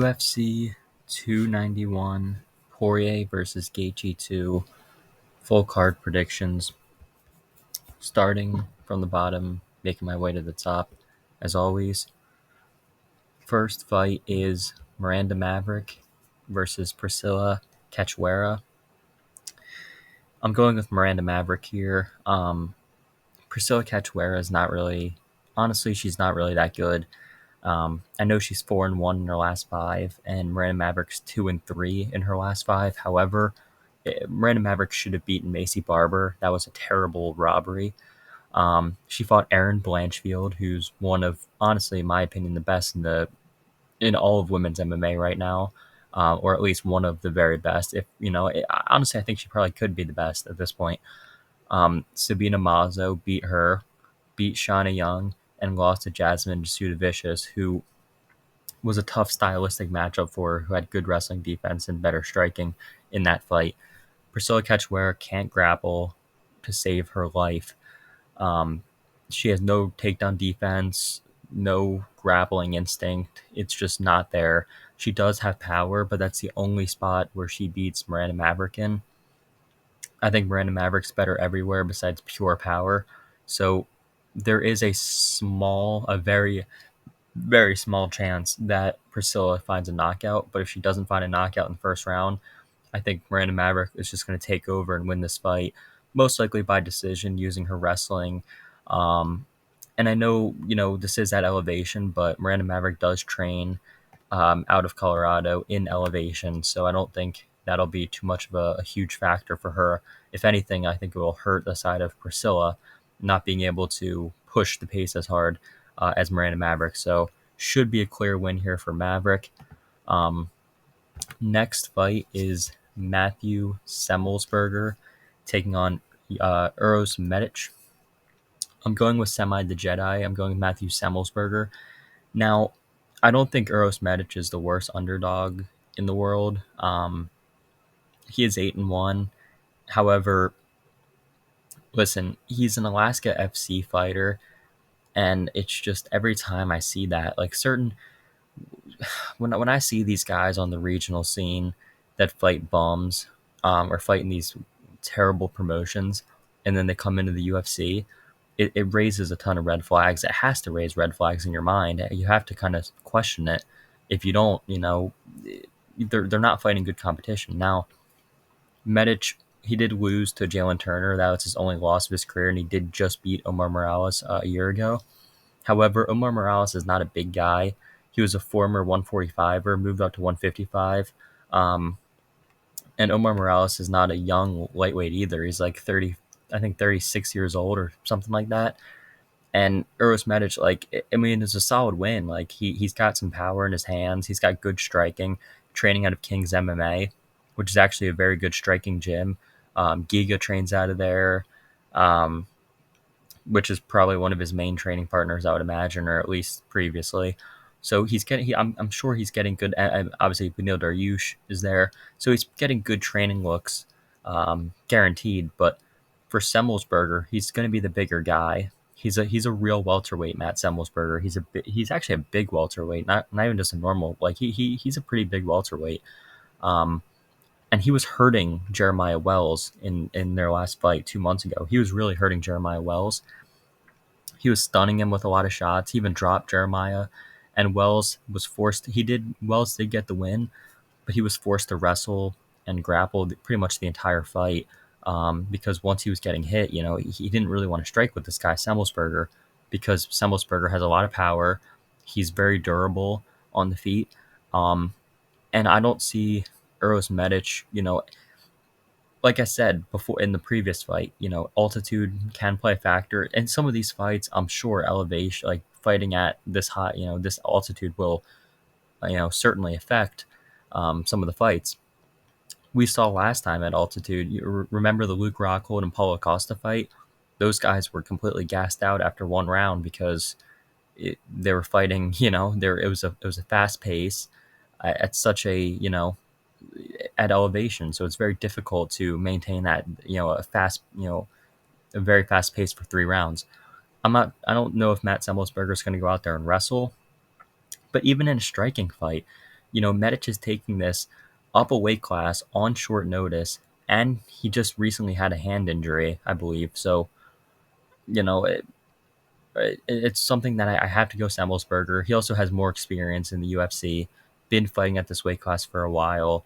UFC 291, Poirier versus Gaethje 2, full card predictions. Starting from the bottom, making my way to the top, as always. First fight is Miranda Maverick versus Priscilla Cachoeira. I'm going with Miranda Maverick here. Priscilla Cachoeira is not really, honestly, she's not really that good. I know she's 4-1 in her last five, and Miranda Maverick's 2-3 in her last five. However, Miranda Maverick should have beaten Macy Barber. That was a terrible robbery. She fought Erin Blanchfield, who's one of, honestly, in my opinion, the best in all of women's MMA right now, or at least one of the very best. If honestly, I think she probably could be the best at this point. Sabina Mazo beat her, beat Shauna Young, and lost to Jasmine Jasudavicius, who was a tough stylistic matchup for her, who had good wrestling defense and better striking in that fight. Priscilla Cachoeira can't grapple to save her life. She has no takedown defense, no grappling instinct. It's just not there. She does have power, but that's the only spot where she beats Miranda Maverick in. I think Miranda Maverick's better everywhere besides pure power. So there is a very, very small chance that Priscilla finds a knockout. But if she doesn't find a knockout in the first round, I think Miranda Maverick is just going to take over and win this fight, most likely by decision using her wrestling. And I know, this is at elevation, but Miranda Maverick does train out of Colorado in elevation. So I don't think that'll be too much of a huge factor for her. If anything, I think it will hurt the side of Priscilla not being able to push the pace as hard as Miranda Maverick. So should be a clear win here for Maverick. Next fight is Matthew Semmelsberger taking on Uros Medic. I'm going with Semi the Jedi. I'm going with Matthew Semmelsberger. Now, I don't think Uros Medic is the worst underdog in the world. He is 8-1. However, listen, he's an Alaska FC fighter, and it's just every time I see that, like when I see these guys on the regional scene that fight bums, or fight in these terrible promotions, and then they come into the UFC, it raises a ton of red flags. It has to raise red flags in your mind. You have to kind of question it. If you don't, they're not fighting good competition. Now, Medic, he did lose to Jalen Turner. That was his only loss of his career, and he did just beat Omar Morales a year ago. However, Omar Morales is not a big guy. He was a former 145er, moved up to 155. And Omar Morales is not a young lightweight either. He's like 30, I think 36 years old or something like that. And Uros Medic, it's a solid win. Like he's got some power in his hands. He's got good striking, training out of King's MMA, which is actually a very good striking gym. Giga trains out of there, which is probably one of his main training partners, I would imagine, or at least previously. So I'm sure he's getting good. And obviously, Benil Dariush is there, so he's getting good training looks, guaranteed. But for Semmelsberger, he's going to be the bigger guy. He's a real welterweight, Matt Semmelsberger. He's actually a big welterweight, not even just a normal. Like he's a pretty big welterweight. And he was hurting Jeremiah Wells in their last fight 2 months ago. He was really hurting Jeremiah Wells. He was stunning him with a lot of shots. He even dropped Jeremiah, and Wells did get the win, but he was forced to wrestle and grapple pretty much the entire fight, because once he was getting hit, he didn't really want to strike with this guy Semmelsberger, because Semmelsberger has a lot of power. He's very durable on the feet, and I don't see Uros Medic, like I said before in the previous fight, altitude can play a factor. In some of these fights, I'm sure elevation, like fighting at this high, this altitude will, certainly affect some of the fights. We saw last time at altitude, you remember the Luke Rockhold and Paulo Costa fight? Those guys were completely gassed out after one round because they were fighting, it was a fast pace at such a, at elevation. So it's very difficult to maintain that, a very fast pace for 3 rounds. I don't know if Matt Semmelsberger is going to go out there and wrestle, but even in a striking fight, Medic is taking this up a weight class on short notice, and he just recently had a hand injury, I believe. So, you know, it's something that I have to go Semmelsberger. He also has more experience in the UFC, been fighting at this weight class for a while.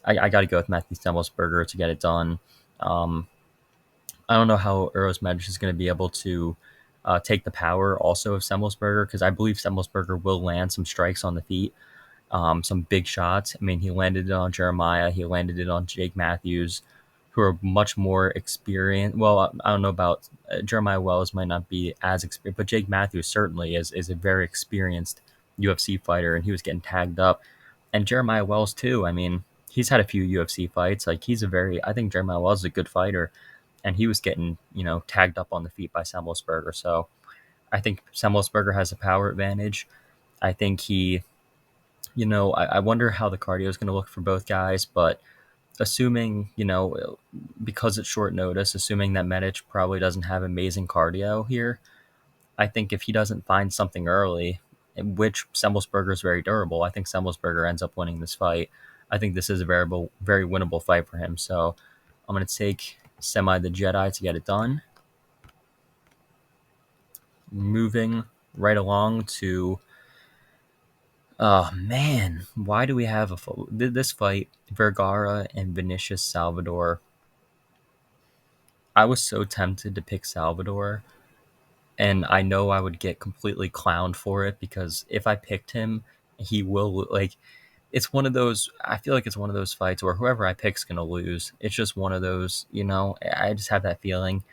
I got to go with Matthew Semmelsberger to get it done. Um, I don't know how Eros Medic is going to be able to take the power also of Semmelsberger, because I believe Semmelsberger will land some strikes on the feet, some big shots. I mean, he landed it on Jeremiah. He landed it on Jake Matthews, who are much more experienced. Well, I don't know about Jeremiah Wells might not be as experienced, but Jake Matthews certainly is a very experienced UFC fighter, and he was getting tagged up. And Jeremiah Wells too. I mean, he's had a few UFC fights. Like I think Jeremiah Wells is a good fighter, and he was getting tagged up on the feet by Semmelsberger. So I think Semmelsberger has a power advantage. I think I wonder how the cardio is going to look for both guys, but assuming, because it's short notice, assuming that Medic probably doesn't have amazing cardio here, I think if he doesn't find something early, in which Semmelsberger is very durable, I think Semmelsberger ends up winning this fight. I think this is a very winnable fight for him. So I'm going to take Semi the Jedi to get it done. Moving right along to, oh man, why do we have this fight? Vergara and Vinicius Salvador. I was so tempted to pick Salvador, and I know I would get completely clowned for it, because if I picked him, he will like. It's one of those. I feel like it's one of those fights where whoever I pick's gonna lose. It's just one of those. I just have that feeling.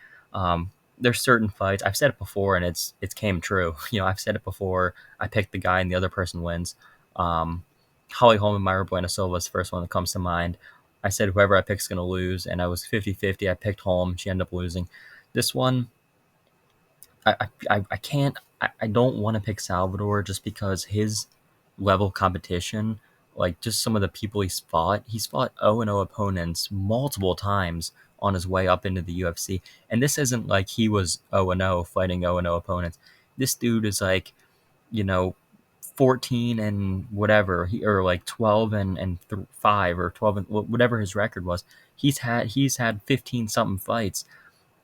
There's certain fights I've said it before, and it's came true. I've said it before. I picked the guy, and the other person wins. Um, Holly Holm and Myra Bueno Silva is the first one that comes to mind. I said whoever I pick's gonna lose, and I was 50-50. I picked Holm. She ended up losing. This one, I can't. I don't want to pick Salvador just because his level competition, like just some of the people he's fought 0-0 opponents multiple times on his way up into the UFC. And this isn't like he was 0-0 fighting 0-0 opponents. This dude is like, you know, 14 and whatever, or like 12 and 5, or 12 and whatever his record was. He's had 15 something fights,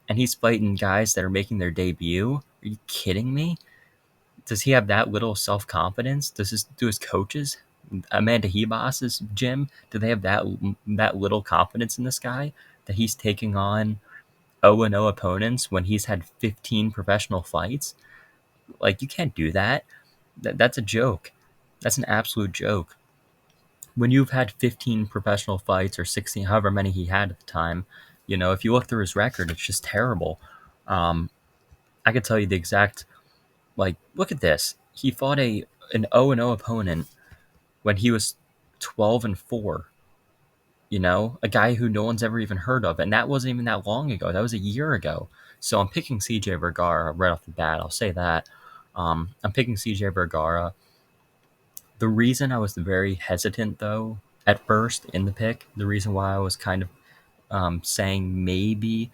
and he's fighting guys that are making their debut. Are you kidding me? Does he have that little self confidence? Do his coaches, Amanda Hebos's gym, do they have that little confidence in this guy that he's taking on 0-0 opponents when he's had 15 professional fights? Like, you can't do that. That's a joke. That's an absolute joke. When you've had 15 professional fights, or 16, however many he had at the time, if you look through his record, it's just terrible. Um, I could tell you the exact, like, look at this. He fought an 0-0 opponent when he was 12-4. A guy who no one's ever even heard of, and that wasn't even that long ago. That was a year ago. So I'm picking CJ Vergara right off the bat. I'll say that. I'm picking CJ Vergara. The reason I was very hesitant, though, at first in the pick, the reason why I was kind of saying maybe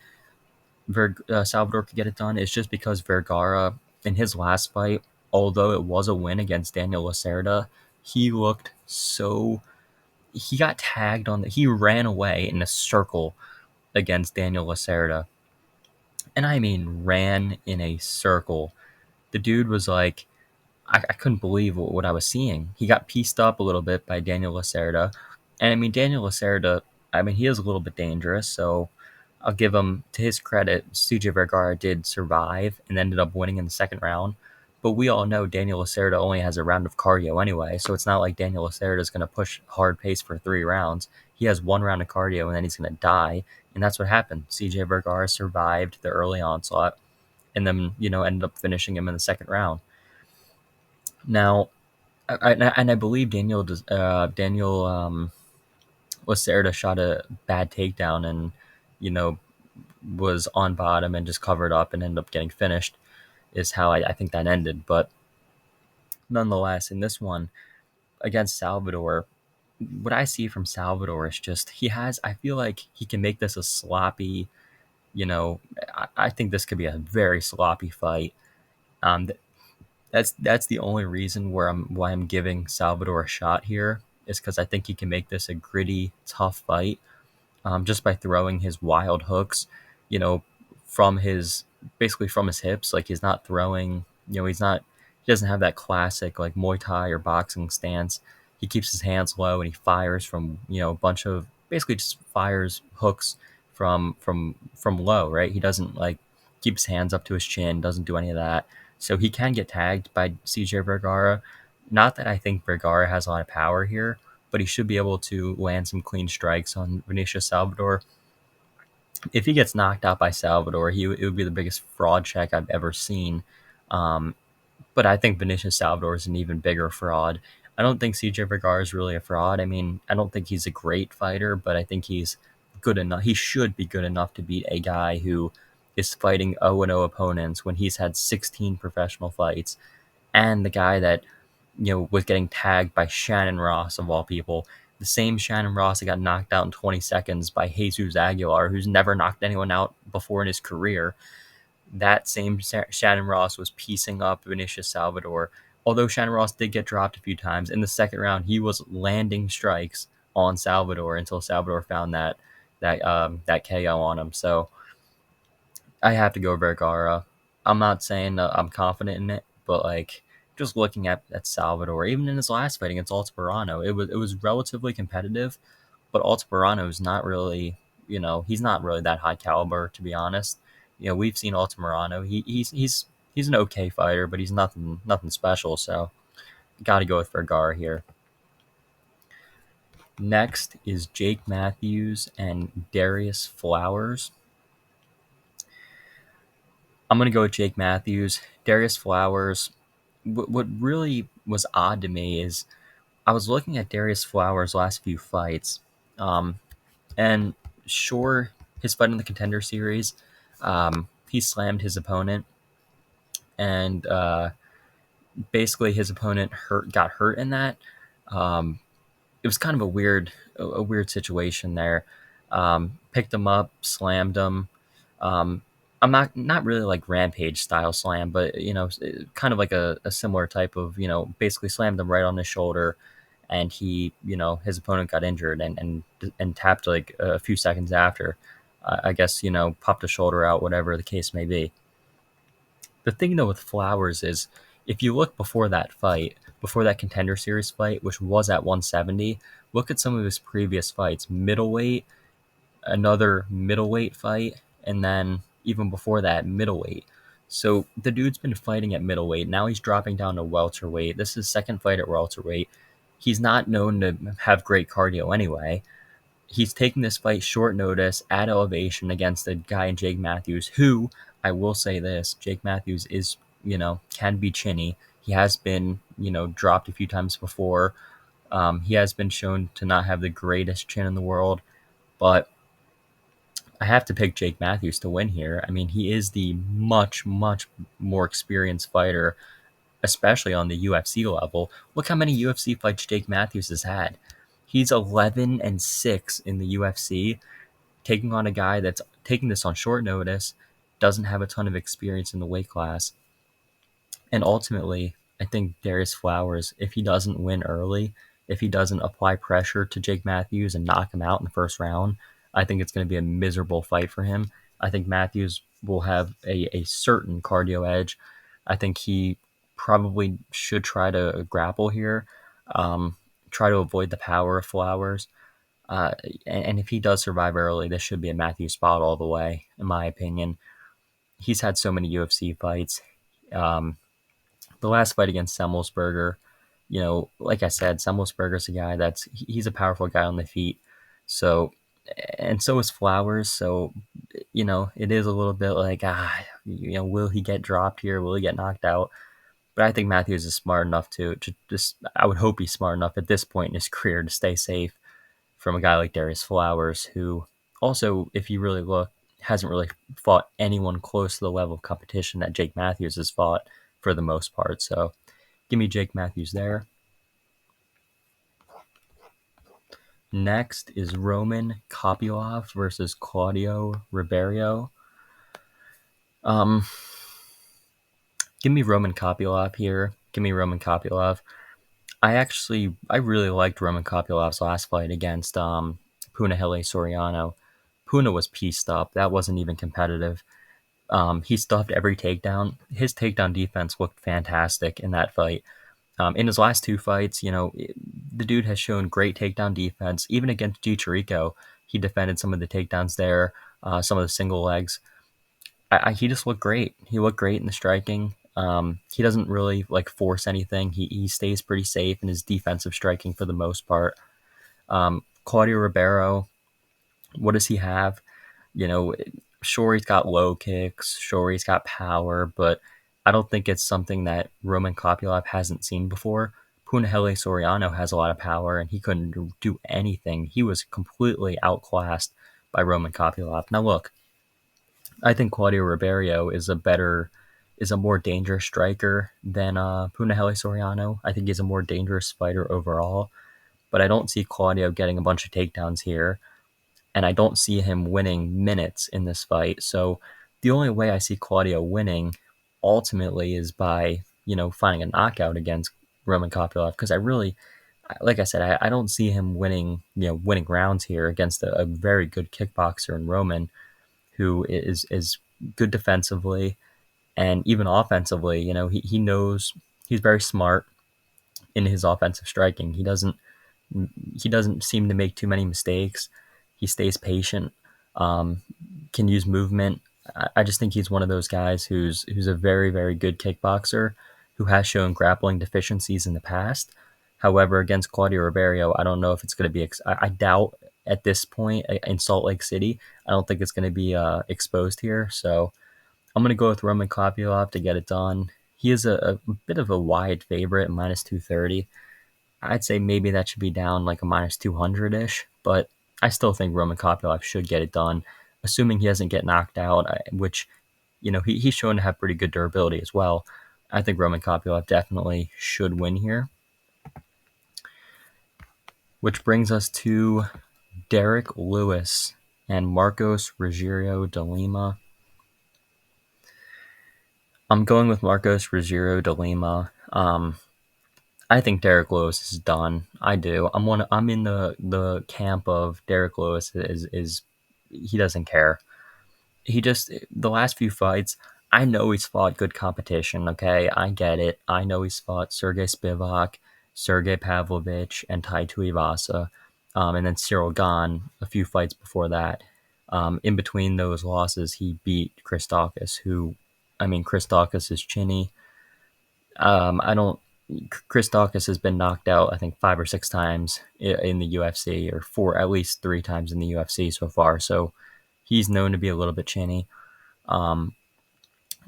Salvador could get it done is just because Vergara, in his last fight, although it was a win against Daniel Lacerda, he looked so. He got tagged he ran away in a circle against Daniel Lacerda. And I mean, ran in a circle. The dude was like, I couldn't believe what I was seeing. He got pieced up a little bit by Daniel Lacerda. And I mean, Daniel Lacerda, he is a little bit dangerous. So I'll give him, to his credit, CJ Vergara did survive and ended up winning in the second round. But we all know Daniel Lacerda only has a round of cardio anyway. So it's not like Daniel Lacerda is going to push hard pace for 3 rounds. He has 1 round of cardio and then he's going to die. And that's what happened. CJ Vergara survived the early onslaught and then, ended up finishing him in the second round. Now, I believe Daniel Lacerda shot a bad takedown and, was on bottom and just covered up and ended up getting finished, is how I think that ended. But nonetheless, in this one against Salvador, what I see from Salvador is just I feel like he can make this a sloppy, I think this could be a very sloppy fight. That's the only reason why I'm giving Salvador a shot here. is because I think he can make this a gritty, tough fight, just by throwing his wild hooks, you know, from his basically from his hips. Like he's not throwing, he doesn't have that classic like Muay Thai or boxing stance. He keeps his hands low and he fires from, a bunch of basically just fires hooks from low, right? He doesn't like keep his hands up to his chin, doesn't do any of that. So he can get tagged by CJ Vergara. Not that I think Vergara has a lot of power here, but he should be able to land some clean strikes on Vinicius Salvador. If he gets knocked out by Salvador, it would be the biggest fraud check I've ever seen. Um, but I think Vinicius Salvador is an even bigger fraud. I don't think CJ Vergara is really a fraud. I mean, I don't think he's a great fighter, but I think he's good enough. He should be good enough to beat a guy who is fighting 0-0 opponents when he's had 16 professional fights, and the guy that was getting tagged by Shannon Ross of all people. The same Shannon Ross that got knocked out in 20 seconds by Jesus Aguilar, who's never knocked anyone out before in his career. That same Shannon Ross was piecing up Vinicius Salvador. Although Shannon Ross did get dropped a few times, in the second round he was landing strikes on Salvador until Salvador found that KO on him. So I have to go Vergara. I'm not saying I'm confident in it, but like just looking at Salvador, even in his last fight against Altamirano, it was relatively competitive, but Altamirano is not really, he's not really that high caliber, to be honest. We've seen Altamirano. He's an okay fighter, but he's nothing special. So got to go with Vergara here. Next is Jake Matthews and Darius Flowers. I'm going to go with Jake Matthews. Darius Flowers, what really was odd to me is I was looking at Darius Flowers' last few fights, and sure, his fight in the Contender Series, he slammed his opponent, and basically his opponent got hurt in that. Um, it was kind of a weird situation there. Picked him up, slammed him. Um, I'm not really like Rampage style slam, but kind of like a similar type of basically slammed him right on his shoulder, and his opponent got injured and tapped like a few seconds after. I guess popped a shoulder out, whatever the case may be. The thing though with Flowers is if you look before that fight, before that Contender Series fight, which was at 170, look at some of his previous fights: middleweight, another middleweight fight, and then even before that, middleweight. So the dude's been fighting at middleweight. Now he's dropping down to welterweight. This is his second fight at welterweight. He's not known to have great cardio anyway. He's taking this fight short notice at elevation against a guy in Jake Matthews, who, I will say this, Jake Matthews is, can be chinny. He has been, dropped a few times before. He has been shown to not have the greatest chin in the world, but I have to pick Jake Matthews to win here. I mean, he is the much, much more experienced fighter, especially on the UFC level. Look how many UFC fights Jake Matthews has had. He's 11-6 in the UFC, taking on a guy that's taking this on short notice, doesn't have a ton of experience in the weight class. And ultimately, I think Darius Flowers, if he doesn't win early, if he doesn't apply pressure to Jake Matthews and knock him out in the first round, I think it's going to be a miserable fight for him. I think Matthews will have a certain cardio edge. I think he probably should try to grapple here, try to avoid the power of Flowers. And if he does survive early, this should be a Matthews spot all the way, in my opinion. He's had so many UFC fights. Um, the last fight against Semmelsberger, like I said, Semmelsberger's a guy he's a powerful guy on the feet. So, and so is Flowers. So, it is a little bit like, will he get dropped here? Will he get knocked out? But I think Matthews is smart enough to just, I would hope he's smart enough at this point in his career to stay safe from a guy like Darius Flowers, who also, if you really look, hasn't really fought anyone close to the level of competition that Jake Matthews has fought for the most part. So give me Jake Matthews there. Next is Roman Kopylov versus Claudio Ribeiro. Give me Roman Kopylov here. Give me Roman Kopylov. I really liked Roman Kopylov's last fight against Punahele Soriano. Puna was pieced up. That wasn't even competitive. He stuffed every takedown. His takedown defense looked fantastic in that fight. In his last two fights, the dude has shown great takedown defense. Even against G Chirico, he defended some of the takedowns there, some of the single legs. He just looked great. He looked great in the striking. He doesn't really like force anything. He stays pretty safe in his defensive striking for the most part. Claudio Ribeiro, what does he have? You know, sure he's got low kicks, sure he's got power, but I don't think it's something that Roman Kopylov hasn't seen before. Punahele Soriano has a lot of power, and he couldn't do anything. He was completely outclassed by Roman Kopylov. Now look, I think Claudio Ribeiro is a more dangerous striker than Punahele Soriano. I think he's a more dangerous fighter overall, but I don't see Claudio getting a bunch of takedowns here, and I don't see him winning minutes in this fight. So the only way I see Claudio winning ultimately is by, finding a knockout against Roman Kopylov, because like I said, I don't see him winning rounds here against a very good kickboxer in Roman, who is good defensively and even offensively. He knows, he's very smart in his offensive striking. He doesn't seem to make too many mistakes. He stays patient, um, can use movement. I just think he's one of those guys who's a very, very good kickboxer who has shown grappling deficiencies in the past. However, against Claudio Ribeiro, I don't know if it's going to be. I doubt at this point in Salt Lake City. I don't think it's going to be exposed here. So I'm going to go with Roman Kopylov to get it done. He is a bit of a wide favorite, minus 230. I'd say maybe that should be down like a minus 200 ish, but I still think Roman Kopylov should get it done, assuming he doesn't get knocked out, which, he's shown to have pretty good durability as well. I think Roman Kopylov definitely should win here, which brings us to Derek Lewis and Marcos Rogério de Lima. I'm going with Marcos Rogério de Lima. I think Derek Lewis is done. I do. I'm in the camp of Derek Lewis is he doesn't care. He just, the last few fights, I know he's fought good competition, okay? I get it. I know he's fought Sergey Spivak, Sergey Pavlovich, and Tai Tuivasa, and then Cyril Gahn a few fights before that. In between those losses, he beat Chris Daukaus, Chris Daukaus is chinny. I don't. Chris Daukaus has been knocked out, I think, 5 or 6 times in the UFC, or at least 3 times in the UFC so far. So he's known to be a little bit chinny. Um,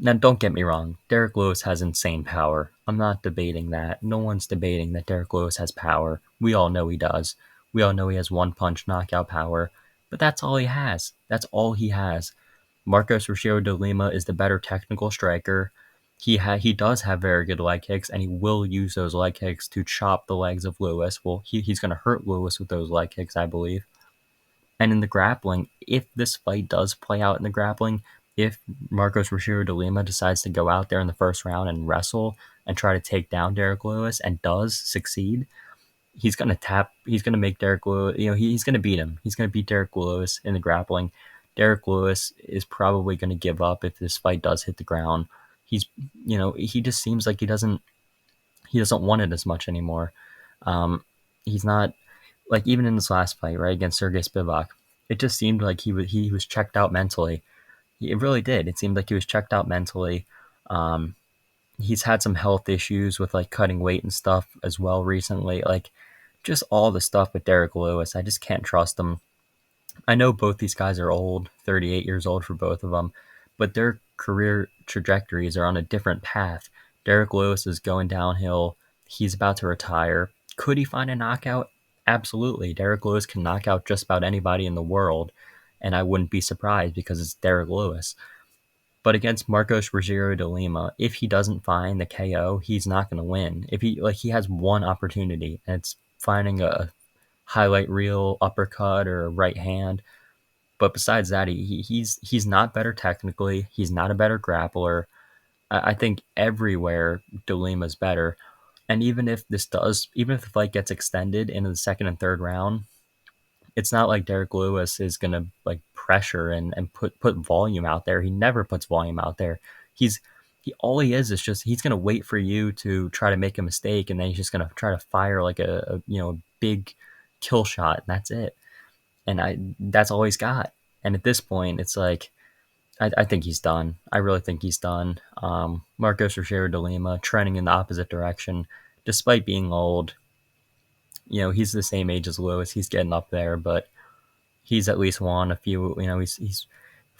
Now, don't get me wrong. Derek Lewis has insane power. I'm not debating that. No one's debating that Derek Lewis has power. We all know he does. We all know he has one-punch knockout power. But that's all he has. That's all he has. Marcos Rogério de Lima is the better technical striker. He does have very good leg kicks, and he will use those leg kicks to chop the legs of Lewis. Well, he's going to hurt Lewis with those leg kicks, I believe. And in the grappling, if this fight does play out in the grappling, if Marcos Rogério de Lima decides to go out there in the first round and wrestle and try to take down Derek Lewis and does succeed, he's going to make Derek Lewis, he's going to beat him. He's going to beat Derek Lewis in the grappling. Derek Lewis is probably going to give up if this fight does hit the ground. He just seems like he doesn't want it as much anymore. He's not, like, even in this last fight, right, against Sergey Spivak, it just seemed like he was checked out mentally. It really did. It seemed like he was checked out mentally. He's had some health issues with like cutting weight and stuff as well recently. Like, just all the stuff with Derek Lewis, I just can't trust him. I know both these guys are old, 38 years old for both of them, but their career trajectories are on a different path. Derek Lewis is going downhill. He's about to retire. Could he find a knockout? Absolutely. Derek Lewis can knock out just about anybody in the world, and I wouldn't be surprised because it's Derek Lewis. But against Marcos Rogério de Lima, if he doesn't find the KO, he's not going to win. If he has one opportunity, and it's finding a highlight reel uppercut or a right hand. But besides that, he's not better technically. He's not a better grappler. I think everywhere De Lima's better. And even if the fight gets extended into the second and third round, it's not like Derek Lewis is gonna like pressure and put volume out there. He never puts volume out there. He's he all he is just he's gonna wait for you to try to make a mistake, and then he's just gonna try to fire like a big kill shot, and that's it. And I that's all he's got. And at this point, it's like I think he's done. I really think he's done. Marcos Rogerio de Lima trending in the opposite direction, despite being old. He's the same age as Lewis. He's getting up there, but he's at least won a few. He's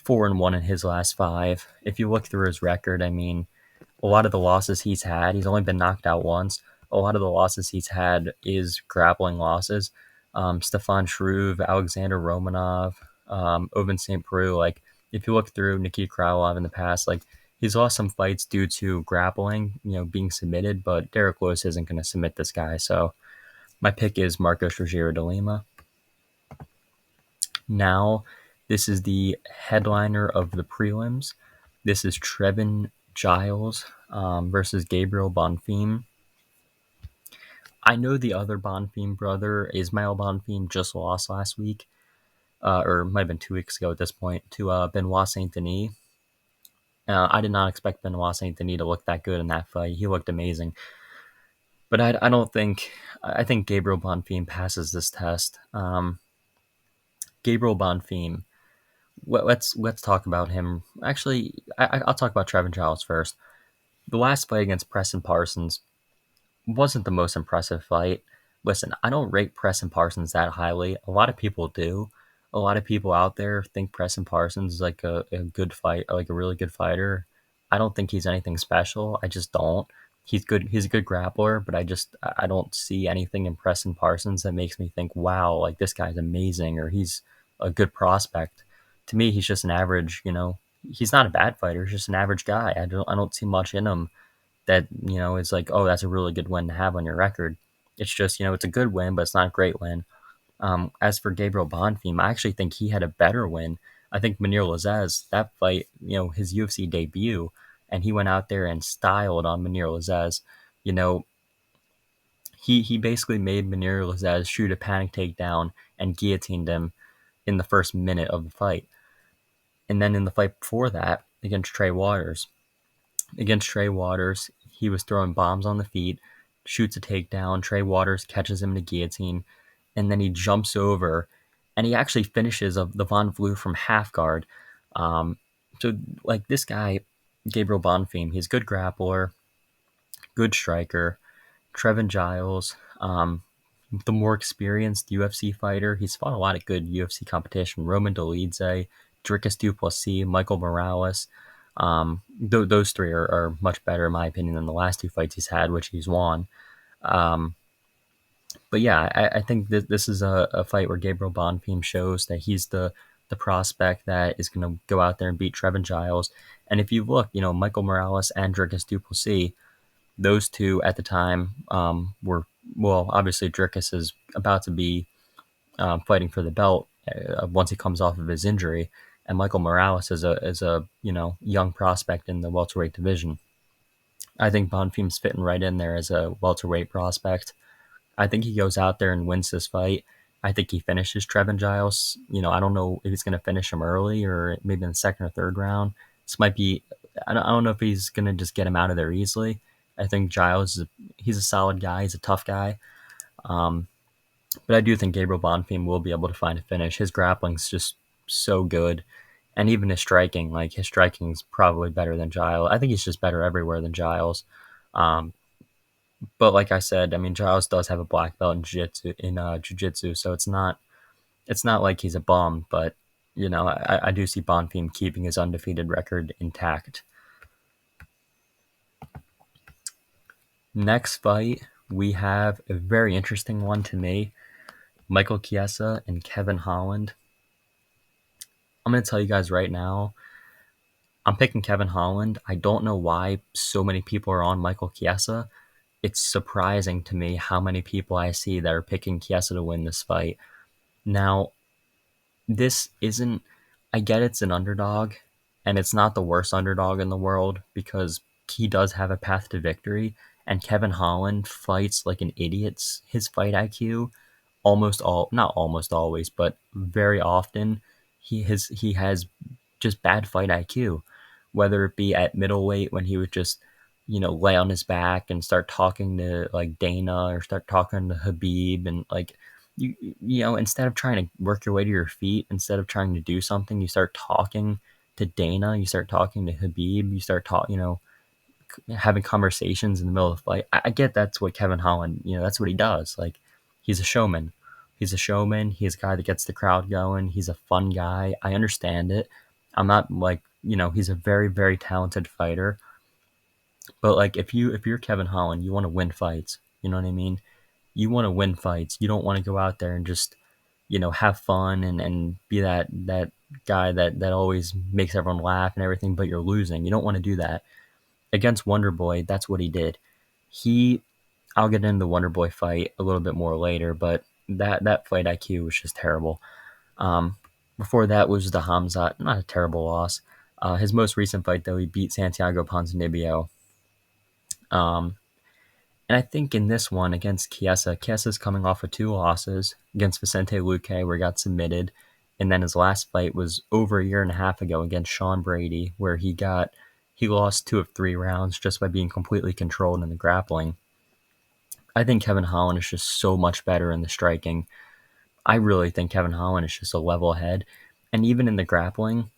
4-1 in his last five. If you look through his record, I mean, a lot of the losses he's had, he's only been knocked out once. A lot of the losses he's had is grappling losses. Stefan Struve, Alexander Romanov, Oven St. Preux. Like, if you look through Nikita Krylov in the past, like, he's lost some fights due to grappling, being submitted, but Derek Lewis isn't going to submit this guy. So my pick is Marcos Rogerio de Lima. Now, this is the headliner of the prelims. This is Trevin Giles versus Gabriel Bonfim. I know the other Bonfim brother, Ismail Bonfim, just lost last week, or it might have been 2 weeks ago at this point, to Benoit Saint Denis. I did not expect Benoit Saint Denis to look that good in that fight. He looked amazing. But I don't think, I think Gabriel Bonfim passes this test. Gabriel Bonfim, let's talk about him. Actually, I'll talk about Trevin Giles first. The last fight against Preston Parsons wasn't the most impressive fight. Listen, I don't rate Preston Parsons that highly. A lot of people do. A lot of people out there think Preston Parsons is like a good fight, like a really good fighter. I don't think he's anything special. I just don't. He's good. He's a good grappler, but I don't see anything in Preston Parsons that makes me think, wow, like this guy's amazing or he's a good prospect. To me, he's just an average. He's not a bad fighter. He's just an average guy. I don't see much in him that is like, oh, that's a really good win to have on your record. It's just it's a good win, but it's not a great win. As for Gabriel Bonfim, I actually think he had a better win. I think Munir Lazzez, that fight, his UFC debut, and he went out there and styled on Munir Lazzez. He basically made Munir Lazzez shoot a panic takedown and guillotined him in the first minute of the fight. And then in the fight before that, against Trey Waters, he was throwing bombs on the feet, shoots a takedown. Trey Waters catches him in a guillotine, and then he jumps over, and he actually finishes the Von Flue from half guard. So, like, this guy, Gabriel Bonfim, he's a good grappler, good striker. Trevin Giles, the more experienced UFC fighter. He's fought a lot of good UFC competition. Roman Dolidze, Dricus Du Plessis, Michael Morales. Those three are much better, in my opinion, than the last two fights he's had, which he's won. But yeah, I think this is a fight where Gabriel Bonfim shows that he's the prospect that is going to go out there and beat Trevin Giles. And if you look, Michael Morales and Dricus Du Plessis, those two at the time were, well, obviously Dricus is about to be fighting for the belt once he comes off of his injury, and Michael Morales is a young prospect in the welterweight division. I think Bonfim's fitting right in there as a welterweight prospect. I think he goes out there and wins this fight. I think he finishes Trevin Giles. I don't know if he's going to finish him early or maybe in the second or third round. This might be, I don't know if he's going to just get him out of there easily. I think Giles, he's a solid guy. He's a tough guy. But I do think Gabriel Bonfim will be able to find a finish. His grappling's just so good. And even his striking is probably better than Giles. I think he's just better everywhere than Giles. But like I said, I mean, Giles does have a black belt in jiu-jitsu, so it's not like he's a bum, but I do see Bonfim keeping his undefeated record intact. Next fight, we have a very interesting one to me. Michael Chiesa and Kevin Holland. I'm going to tell you guys right now, I'm picking Kevin Holland. I don't know why so many people are on Michael Chiesa. It's surprising to me how many people I see that are picking Chiesa to win this fight. Now, this isn't, I get it's an underdog, and it's not the worst underdog in the world because he does have a path to victory, and Kevin Holland fights like an idiot. His fight IQ, almost all not almost always, but very often, he has just bad fight IQ, whether it be at middleweight when he would just lay on his back and start talking to like Dana or start talking to Habib and like instead of trying to work your way to your feet, instead of trying to do something, you start talking to Dana, you start talking to Habib, you start having conversations in the middle of the fight. I get that's what Kevin Holland, that's what he does. Like, he's a showman. He's a showman. He's a guy that gets the crowd going. He's a fun guy. I understand it. I'm not like, he's a very, very talented fighter. But like, if you're Kevin Holland, you want to win fights. You know what I mean? You want to win fights. You don't want to go out there and just, have fun and be that guy that always makes everyone laugh and everything, but you're losing. You don't want to do that. Against Wonder Boy, that's what he did. I'll get into the Wonder Boy fight a little bit more later, but that fight IQ was just terrible. Um, Before that was the Hamzat, not a terrible loss. His most recent fight, though, he beat Santiago Ponzinibbio. Um, and I think in this one against Chiesa's coming off of two losses against Vicente Luque, where he got submitted. And then his last fight was over a year and a half ago against Sean Brady, where he lost 2 of 3 rounds just by being completely controlled in the grappling. I think Kevin Holland is just so much better in the striking. I really think Kevin Holland is just a level head. And even in the grappling,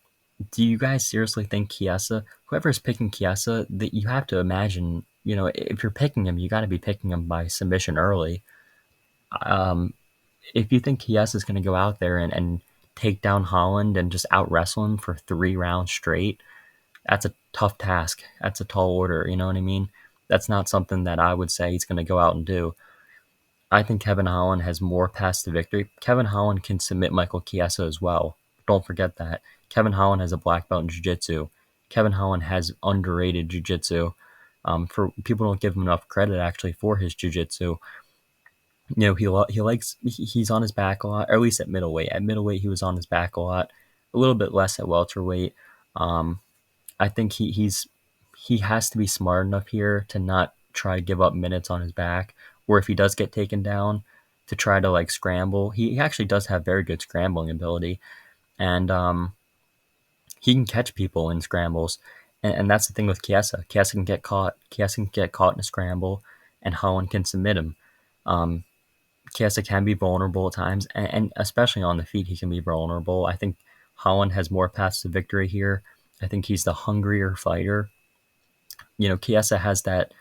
do you guys seriously think Chiesa, whoever is picking Chiesa, that you have to imagine, if you're picking him, you got to be picking him by submission early. Um, if you think Chiesa is going to go out there and take down Holland and just out wrestle him for 3 rounds straight, that's a tough task. That's a tall order. You know what I mean? That's not something that I would say he's going to go out and do. I think Kevin Holland has more paths to victory. Kevin Holland can submit Michael Chiesa as well. Don't forget that. Kevin Holland has a black belt in jiu-jitsu. Kevin Holland has underrated jiu-jitsu. For people don't give him enough credit actually for his jiu-jitsu. He's on his back a lot, or at least at middleweight. At middleweight, he was on his back a lot. A little bit less at welterweight. I think he has to be smart enough here to not try to give up minutes on his back, or if he does get taken down, to try to like scramble. He actually does have very good scrambling ability, and he can catch people in scrambles, and that's the thing with Chiesa. Chiesa can get caught. Chiesa can get caught in a scramble, and Holland can submit him. Um, Chiesa can be vulnerable at times, and especially on the feet, he can be vulnerable. I think Holland has more paths to victory here. I think he's the hungrier fighter. Chiesa has that,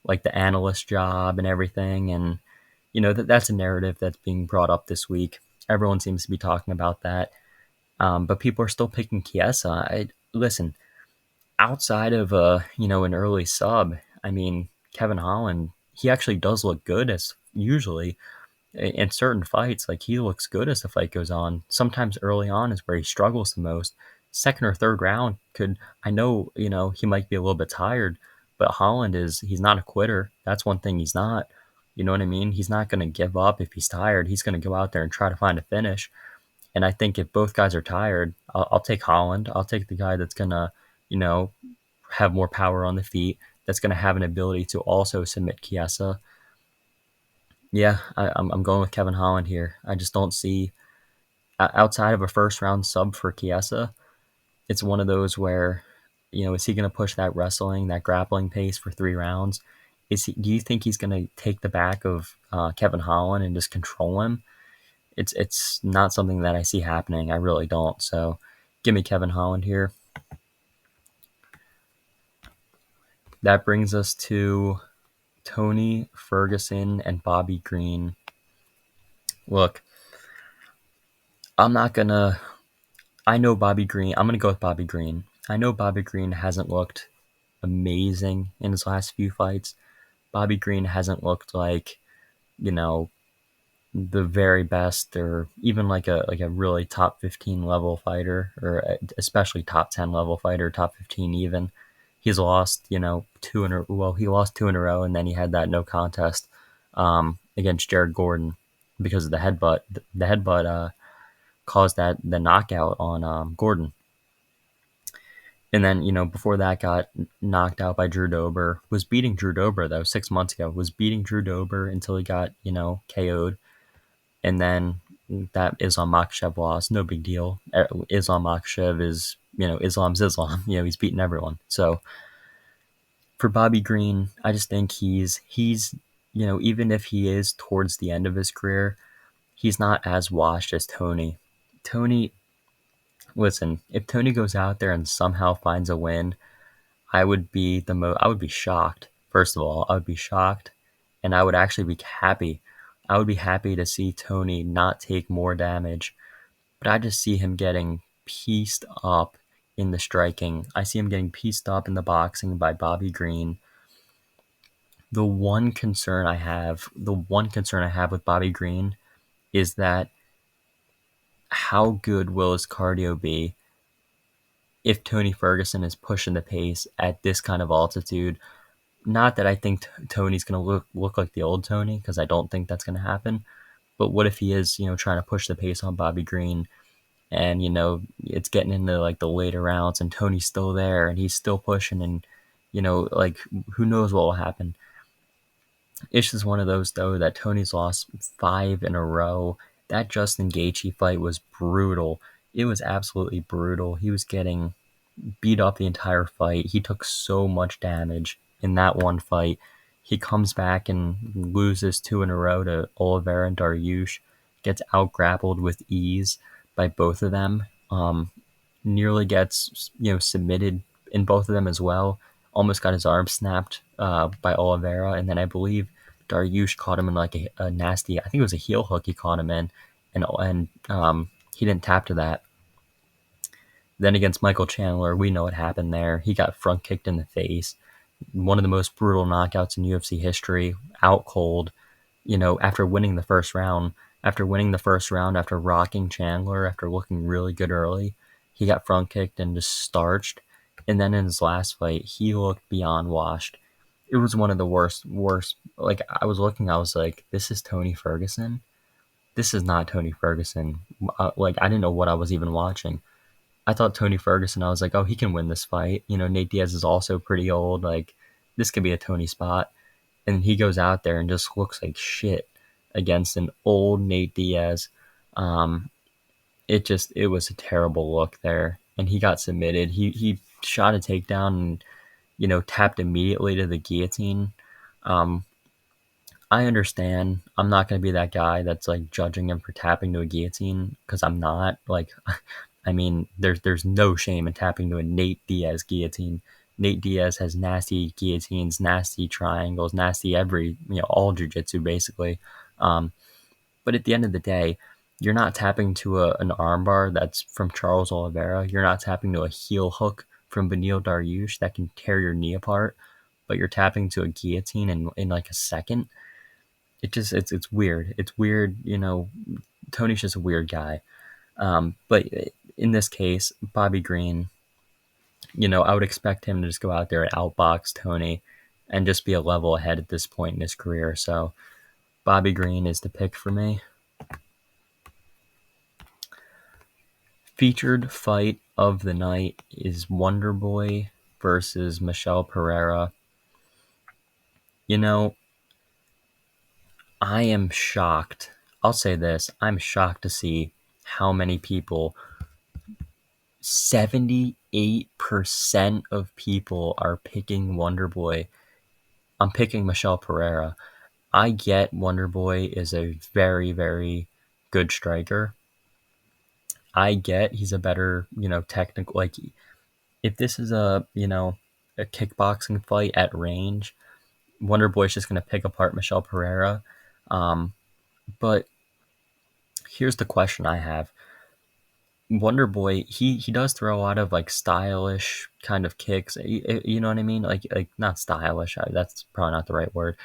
like, the analyst job and everything, and that's a narrative that's being brought up this week. Everyone seems to be talking about that, but people are still picking Chiesa. Listen, outside of an early sub, I mean, Kevin Holland, he actually does look good as usually in certain fights. Like, he looks good as the fight goes on. Sometimes early on is where he struggles the most. Second or third round I know, he might be a little bit tired, but he's not a quitter. That's one thing he's not. You know what I mean? He's not going to give up if he's tired. He's going to go out there and try to find a finish. And I think if both guys are tired, I'll take Holland. I'll take the guy that's going to, you know, have more power on the feet, that's going to have an ability to also submit Chiesa. Yeah, I'm going with Kevin Holland here. I just don't see, outside of a first round sub for Chiesa, it's one of those where, is he going to push that wrestling, that grappling pace for 3 rounds? Do you think he's going to take the back of Kevin Holland and just control him? It's not something that I see happening. I really don't. So give me Kevin Holland here. That brings us to Tony Ferguson and Bobby Green. Look, I know Bobby Green. I'm going to go with Bobby Green. I know Bobby Green hasn't looked amazing in his last few fights. Bobby Green hasn't looked like, the very best, or even like a really top 15 level fighter, or especially top 10 level fighter, top 15 even. He's lost, he lost 2 in a row, and then he had that no contest against Jared Gordon because of the headbutt. The headbutt caused the knockout on Gordon. And then, before that got knocked out by Drew Dober, was beating Drew Dober though 6 months ago, was beating Drew Dober until he got, KO'd. And then that Islam Makhachev loss, no big deal. Islam Makhachev is, Islam's Islam. He's beaten everyone. So for Bobby Green, I just think he's even if he is towards the end of his career, he's not as washed as Tony. Tony, listen, if Tony goes out there and somehow finds a win, I would be shocked. First of all, I would be shocked, and I would actually be happy. I would be happy to see Tony not take more damage, but I just see him getting pieced up in the striking. I see him getting pieced up in the boxing by Bobby Green. The one concern I have with Bobby Green is that how good will his cardio be if Tony Ferguson is pushing the pace at this kind of altitude? Not that I think Tony's going to look like the old Tony, because I don't think that's going to happen. But what if he is, trying to push the pace on Bobby Green, and it's getting into like the later rounds, and Tony's still there, and he's still pushing, and like who knows what will happen. It's just one of those though that Tony's lost 5 in a row. That Justin Gaethje fight was brutal. It was absolutely brutal. He was getting beat up the entire fight. He took so much damage in that one fight. He comes back and loses 2 in a row to Oliveira and Dariush. Gets out grappled with ease by both of them. Nearly gets submitted in both of them as well. Almost got his arm snapped by Oliveira, and then I believe Dariush caught him in like a nasty. I think it was a heel hook he caught him in, and he didn't tap to that. Then against Michael Chandler, we know what happened there. He got front kicked in the face. One of the most brutal knockouts in UFC history. Out cold. After winning the first round, after rocking Chandler, after looking really good early, he got front kicked and just starched. And then in his last fight, he looked beyond washed. It was one of the worst. Like, I was like, this is Tony Ferguson? This is not Tony Ferguson. Like, I didn't know what I was even watching. I thought Tony Ferguson, I was like, oh, he can win this fight. Nate Diaz is also pretty old. Like, this could be a Tony spot. And he goes out there and just looks like shit against an old Nate Diaz. It was a terrible look there. And he got submitted. He shot a takedown and, tapped immediately to the guillotine. I understand. I'm not going to be that guy that's like judging him for tapping to a guillotine, because I'm not. Like, I mean, there's no shame in tapping to a Nate Diaz guillotine. Nate Diaz has nasty guillotines, nasty triangles, nasty all jiu-jitsu basically. But at the end of the day, you're not tapping to an armbar that's from Charles Oliveira. You're not tapping to a heel hook from Beneil Dariush that can tear your knee apart. But you're tapping to a guillotine in like a second. It's weird. It's weird. Tony's just a weird guy. But in this case, Bobby Green, I would expect him to just go out there and outbox Tony and just be a level ahead at this point in his career. So Bobby Green is the pick for me. Featured fight of the night is Wonderboy versus Michel Pereira. I am shocked. I'll say this. I'm shocked to see how many people, 78% of people are picking Wonderboy. I'm picking Michel Pereira. I get Wonderboy is a very, very good striker. I get he's a better, technical, like, if this is a kickboxing fight at range, Wonderboy's just going to pick apart Michel Pereira. But here's the question I have. Wonderboy, he does throw a lot of like stylish kind of kicks. You know what I mean? Like not stylish. That's probably not the right word.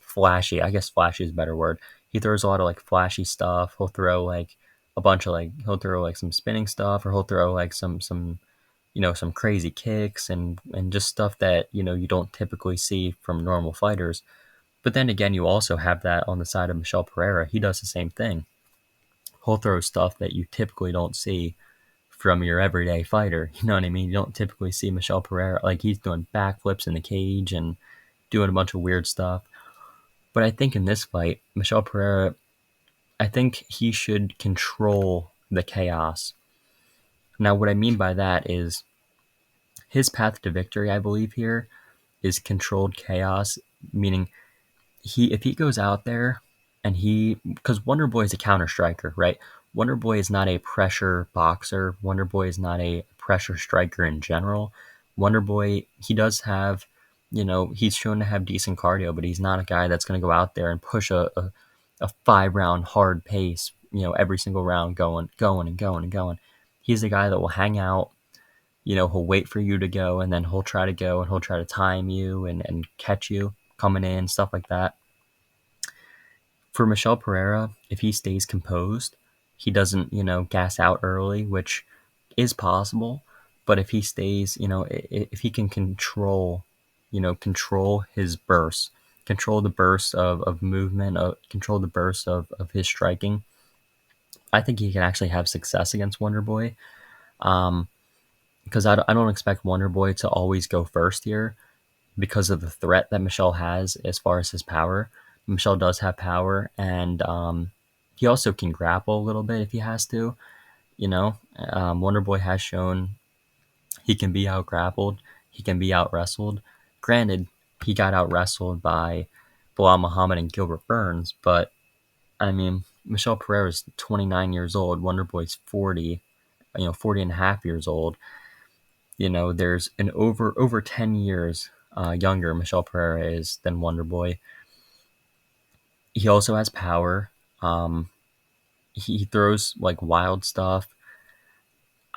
Flashy. I guess flashy is a better word. He throws a lot of like flashy stuff. He'll throw like he'll throw like some spinning stuff, or he'll throw like some some crazy kicks and just stuff that you don't typically see from normal fighters. But then again, you also have that on the side of Michel Pereira. He does the same thing. He'll throw stuff that you typically don't see from your everyday fighter. You know what I mean? You don't typically see Michel Pereira, like, he's doing backflips in the cage and doing a bunch of weird stuff. But I think in this fight, Michel Pereira, I think he should control the chaos. Now, what I mean by that is his path to victory, I believe, here is controlled chaos, meaning if he goes out there and because Wonder Boy is a counter striker, right? Wonder Boy is not a pressure boxer. Wonder Boy is not a pressure striker in general. Wonder Boy, he does have, he's shown to have decent cardio, but he's not a guy that's going to go out there and push a 5 round hard pace, every single round going and going and going. He's a guy that will hang out. He'll wait for you to go, and then he'll try to go, and he'll try to time you and catch you coming in, stuff like that. For Michel Pereira, if he stays composed, he doesn't, gas out early, which is possible. But if he stays, if he can control his bursts, control the bursts of movement, control the bursts of his striking, I think he can actually have success against Wonder Boy. Because I don't expect Wonder Boy to always go first here because of the threat that Michel has as far as his power. Michel does have power, and he also can grapple a little bit if he has to. Wonder Boy has shown he can be out grappled, he can be out wrestled. Granted, he got out wrestled by Bilal Muhammad and Gilbert Burns, but I mean, Michel Pereira is 29 years old. Wonder Boy's 40, 40 and a half years old. There's an over 10 years younger Michel Pereira is than Wonder Boy. He also has power. He throws like wild stuff.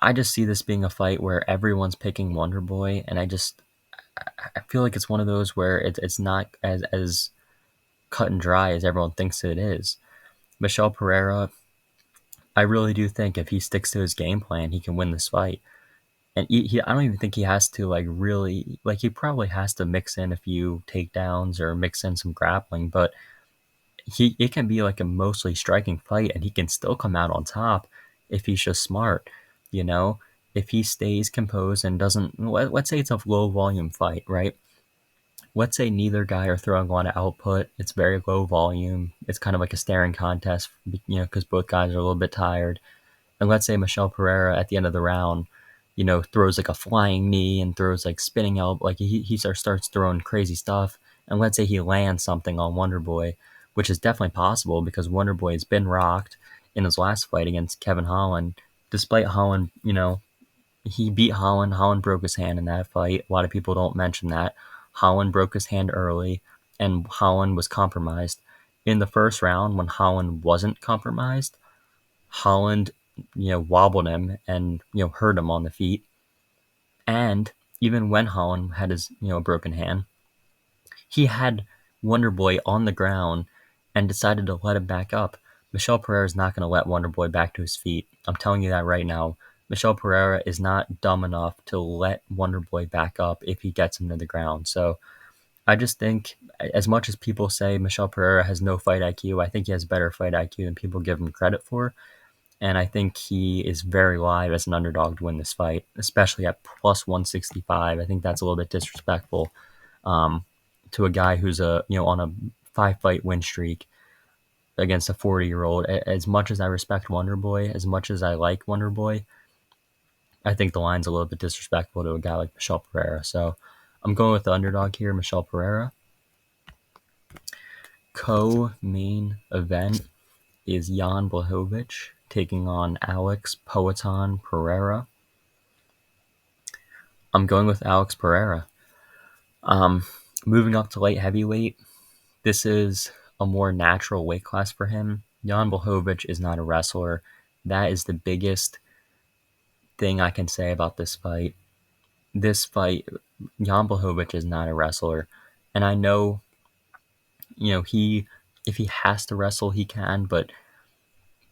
I just see this being a fight where everyone's picking Wonder Boy, and I feel like it's one of those where it's not as cut and dry as everyone thinks it is. Michel Pereira, I really do think if he sticks to his game plan, he can win this fight. And I don't even think he has to he probably has to mix in a few takedowns or mix in some grappling, but it can be like a mostly striking fight, and he can still come out on top if he's just smart. If he stays composed and doesn't, let's say it's a low volume fight, right? Let's say neither guy are throwing a lot of output. It's very low volume. It's kind of like a staring contest, because both guys are a little bit tired. And let's say Michel Pereira at the end of the round, throws like a flying knee and throws like spinning elbow, like he starts throwing crazy stuff. And let's say he lands something on Wonder Boy, which is definitely possible because Wonder Boy has been rocked in his last fight against Kevin Holland. Despite Holland, he beat Holland. Holland broke his hand in that fight. A lot of people don't mention that. Holland broke his hand early, and Holland was compromised. In the first round, when Holland wasn't compromised, Holland, wobbled him and, hurt him on the feet. And even when Holland had his, broken hand, he had Wonder Boy on the ground and decided to let him back up. Michel Pereira is not going to let Wonder Boy back to his feet. I'm telling you that right now. Michel Pereira is not dumb enough to let Wonder Boy back up if he gets him to the ground. So I just think, as much as people say Michel Pereira has no fight IQ, I think he has better fight IQ than people give him credit for. And I think he is very live as an underdog to win this fight, especially at plus 165. I think that's a little bit disrespectful to a guy who's on a 5-fight win streak against a 40-year-old. As much as I respect Wonder Boy, as much as I like Wonder Boy, I think the line's a little bit disrespectful to a guy like Michel Pereira. So I'm going with the underdog here, Michel Pereira. Co-main event is Jan Blachowicz taking on Alex Poatan Pereira. I'm going with Alex Pereira. Moving up to light heavyweight, this is a more natural weight class for him. Jan Blachowicz is not a wrestler. That is the biggest thing I can say about this fight. This fight, Jan Blachowicz is not a wrestler. And I know, if he has to wrestle, he can, but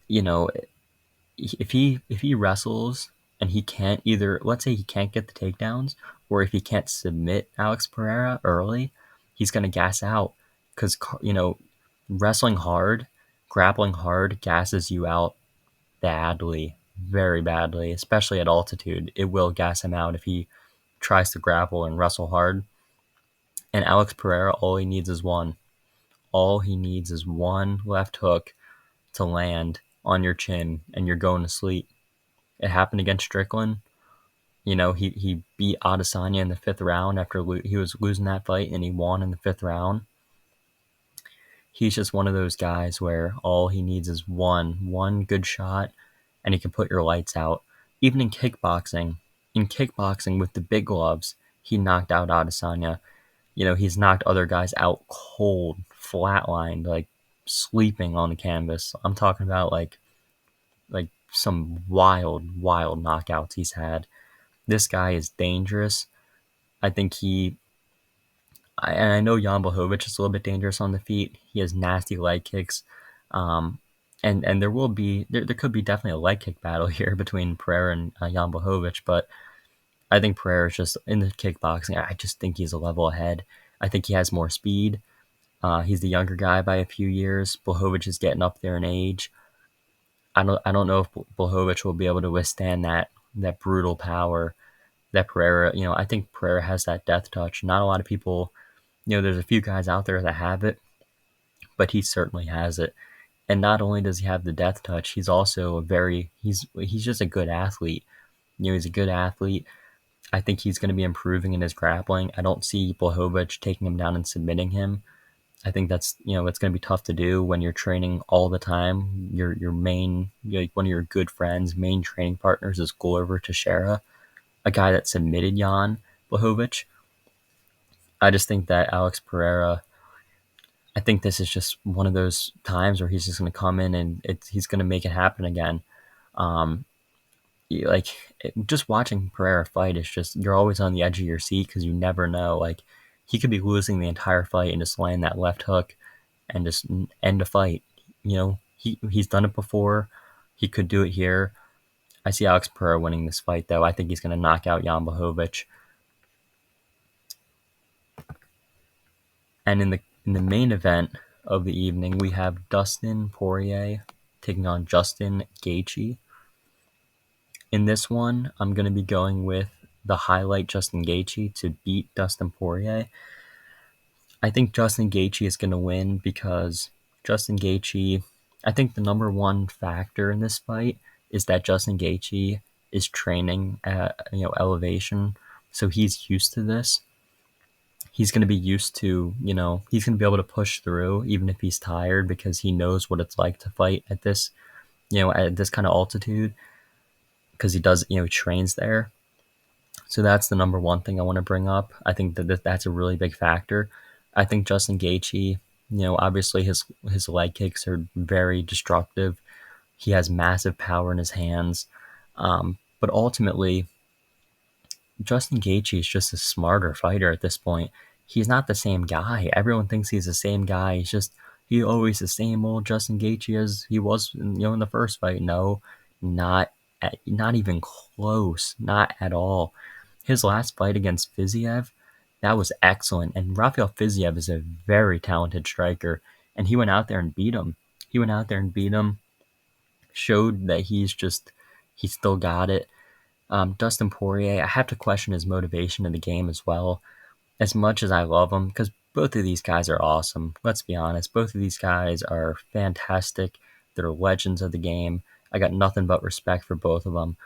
if he wrestles and he can't either, let's say he can't get the takedowns, or if he can't submit Alex Pereira early, he's going to gas out because, wrestling hard, grappling hard gasses you out badly. very badly, especially at altitude. It will gas him out if he tries to grapple and wrestle hard. And Alex Pereira, all he needs is one. All he needs is one left hook to land on your chin, and you're going to sleep. It happened against Strickland. He beat Adesanya in the fifth round after he was losing that fight, and he won in the fifth round. He's just one of those guys where all he needs is one good shot, and he can put your lights out. Even in kickboxing with the big gloves, he knocked out Adesanya. He's knocked other guys out cold, flatlined, like sleeping on the canvas. I'm talking about like some wild knockouts he's had. This guy is dangerous. I think and I know Jan Blachowicz is a little bit dangerous on the feet. He has nasty leg kicks. Um, and there could be definitely a leg kick battle here between Pereira and Jan Blachowicz, but I think Pereira is just in the kickboxing. I just think he's a level ahead. I think he has more speed. He's the younger guy by a few years. Blachowicz is getting up there in age. I don't know if Blachowicz will be able to withstand that brutal power that Pereira. I think Pereira has that death touch. Not a lot of people. There's a few guys out there that have it, but he certainly has it. And not only does he have the death touch, he's also he's just a good athlete. He's a good athlete. I think he's going to be improving in his grappling. I don't see Blachowicz taking him down and submitting him. I think that's it's going to be tough to do when you're training all the time. Your main, like one of your good friends, main training partners is Glover Teixeira, a guy that submitted Jan Blachowicz. I just think that Alex Pereira. I think this is just one of those times where he's just going to come in and he's going to make it happen again. Um, like just watching Pereira fight is just you're always on the edge of your seat because you never know. Like he could be losing the entire fight and just land that left hook and just end a fight. He's done it before. He could do it here. I see Alex Pereira winning this fight though. I think he's going to knock out Jan Blachowicz. And in the main event of the evening, we have Dustin Poirier taking on Justin Gaethje. In this one, I'm going to be going with the highlight Justin Gaethje to beat Dustin Poirier. I think Justin Gaethje is going to win because Justin Gaethje, I think the number one factor in this fight is that Justin Gaethje is training at elevation, so he's used to this. He's going to be used to, he's going to be able to push through even if he's tired because he knows what it's like to fight at this, at this kind of altitude because he does, he trains there. So that's the number one thing I want to bring up. I think that's a really big factor. I think Justin Gaethje, obviously his leg kicks are very destructive. He has massive power in his hands. But ultimately, Justin Gaethje is just a smarter fighter at this point. He's not the same guy. Everyone thinks he's the same guy. He's always the same old Justin Gaethje as he was, in the first fight. No, not even close. Not at all. His last fight against Fiziev, that was excellent. And Rafael Fiziev is a very talented striker, and he went out there and beat him. Showed that he still got it. Dustin Poirier, I have to question his motivation in the game as well. As much as I love him, because both of these guys are awesome. Let's be honest, both of these guys are fantastic. They're legends of the game. I got nothing but respect for both of them.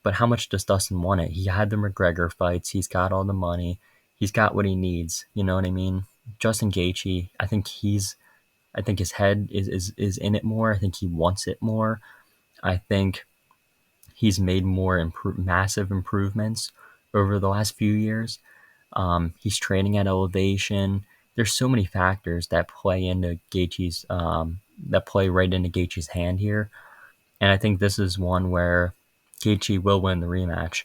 But how much does Dustin want it? He had the McGregor fights. He's got all the money. He's got what he needs. You know what I mean? Justin Gaethje, I think his head is in it more. I think he wants it more. I think he's made more massive improvements over the last few years. He's training at elevation. There's so many factors that play into Gaethje's that play right into Gaethje's hand here, and I think this is one where Gaethje will win the rematch.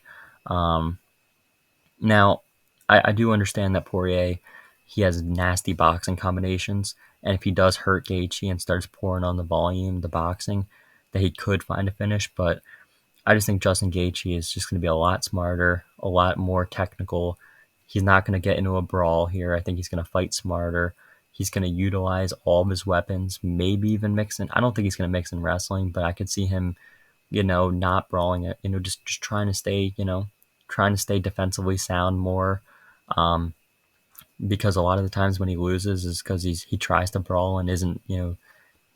Now, I do understand that Poirier, he has nasty boxing combinations, and if he does hurt Gaethje and starts pouring on the volume, the boxing, that he could find a finish, but I just think Justin Gaethje is just going to be a lot smarter, a lot more technical. He's not going to get into a brawl here. I think he's going to fight smarter. He's going to utilize all of his weapons, maybe even mix in. I don't think he's going to mix in wrestling, but I could see him, not brawling it, just trying to stay, trying to stay defensively sound more. Because a lot of the times when he loses is because he tries to brawl and isn't,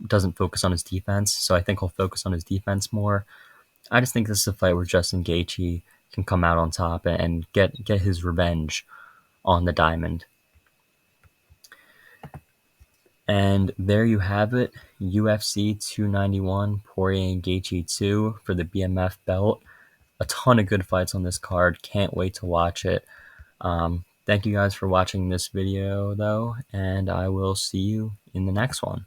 doesn't focus on his defense. So I think he'll focus on his defense more. I just think this is a fight where Justin Gaethje can come out on top and get his revenge on the diamond. And there you have it, UFC 291, Poirier and Gaethje 2 for the BMF belt. A ton of good fights on this card. Can't wait to watch it. Thank you guys for watching this video, though, and I will see you in the next one.